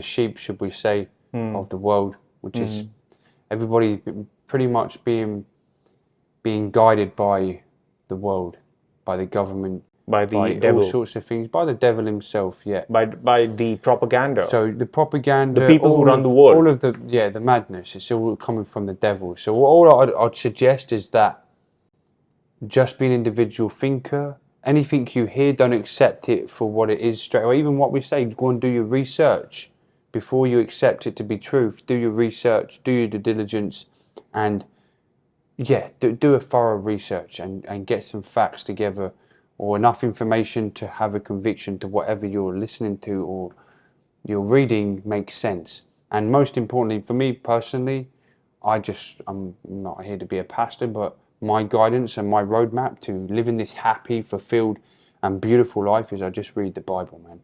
sheep, should we say, of the world, which is everybody pretty much being guided by the world, by the government, by the devil, all sorts of things, by the devil himself, by the propaganda. So the propaganda, the people who run the world, all of the madness, it's all coming from the devil. So all I'd suggest is that just be an individual thinker. Anything you hear, don't accept it for what it is straight away. Even what we say, go and do your research before you accept it to be truth. Do your research, do your due diligence, and do a thorough research and get some facts together, or enough information to have a conviction to whatever you're listening to or you're reading makes sense. And most importantly, for me personally, I'm not here to be a pastor, but my guidance and my roadmap to living this happy, fulfilled, and beautiful life is I just read the Bible, man.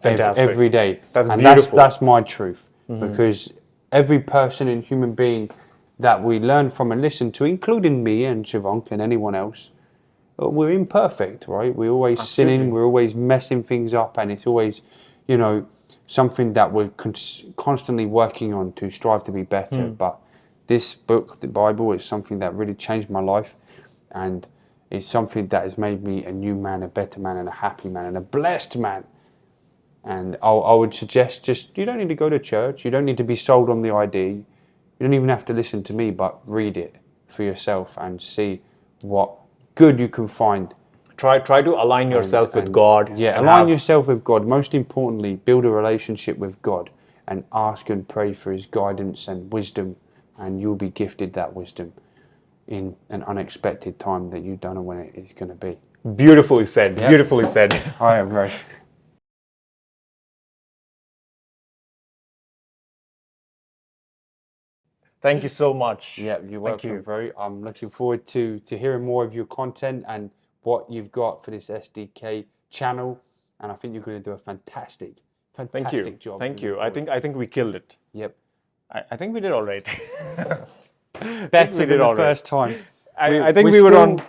Fantastic. Every day. That's and beautiful. That's my truth. Because every person and human being that we learn from and listen to, including me and Shivank and anyone else, we're imperfect, right? We're always sinning, we're always messing things up, and it's always, something that we're constantly working on to strive to be better. But this book, the Bible, is something that really changed my life, and it's something that has made me a new man, a better man, and a happy man, and a blessed man. And I would suggest you don't need to go to church, you don't need to be sold on the idea, you don't even have to listen to me, but read it for yourself and see what good you can find. Try to align yourself with God. Yeah, align yourself with God. Most importantly, build a relationship with God and ask and pray for His guidance and wisdom, and you'll be gifted that wisdom in an unexpected time that you don't know when it is going to be. Beautifully said. Yep. Beautifully said. I am right. Thank you so much. Yeah, you're welcome, bro. I'm looking forward to hearing more of your content and what you've got for this SDK channel, and I think you're going to do a fantastic job. Thank you. I think we killed it. Yep. I think we did all right. Better than the first time. I think we were on.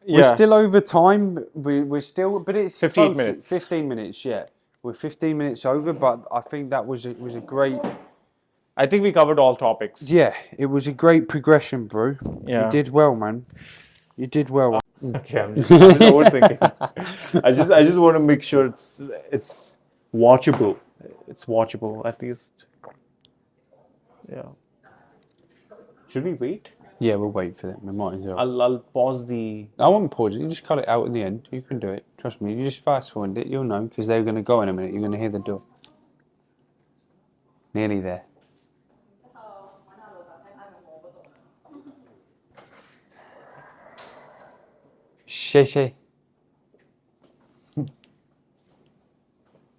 Yeah. We're still over time. We're still, but it's 15 minutes. 15 minutes, yeah. We're 15 minutes over, but I think that was a great. I think we covered all topics. Yeah, it was a great progression, bro. Yeah. You did well, man. You did well. Okay, I'm just overthinking. I just want to make sure it's watchable. It's watchable at least. Yeah. Should we wait? Yeah, we'll wait for them. We might as well. I'll pause the. I won't pause it. You just cut it out at the end. You can do it. Trust me. You just fast forward it. You'll know because they're going to go in a minute. You're going to hear the door. Nearly there. Sheshe.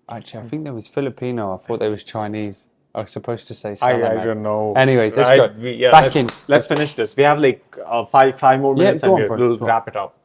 Actually, I think there was Filipino. I thought there was Chinese. I was supposed to say salamat. I don't know. Anyways, let's go. Let's finish this. We have like five more minutes and we'll wrap it up.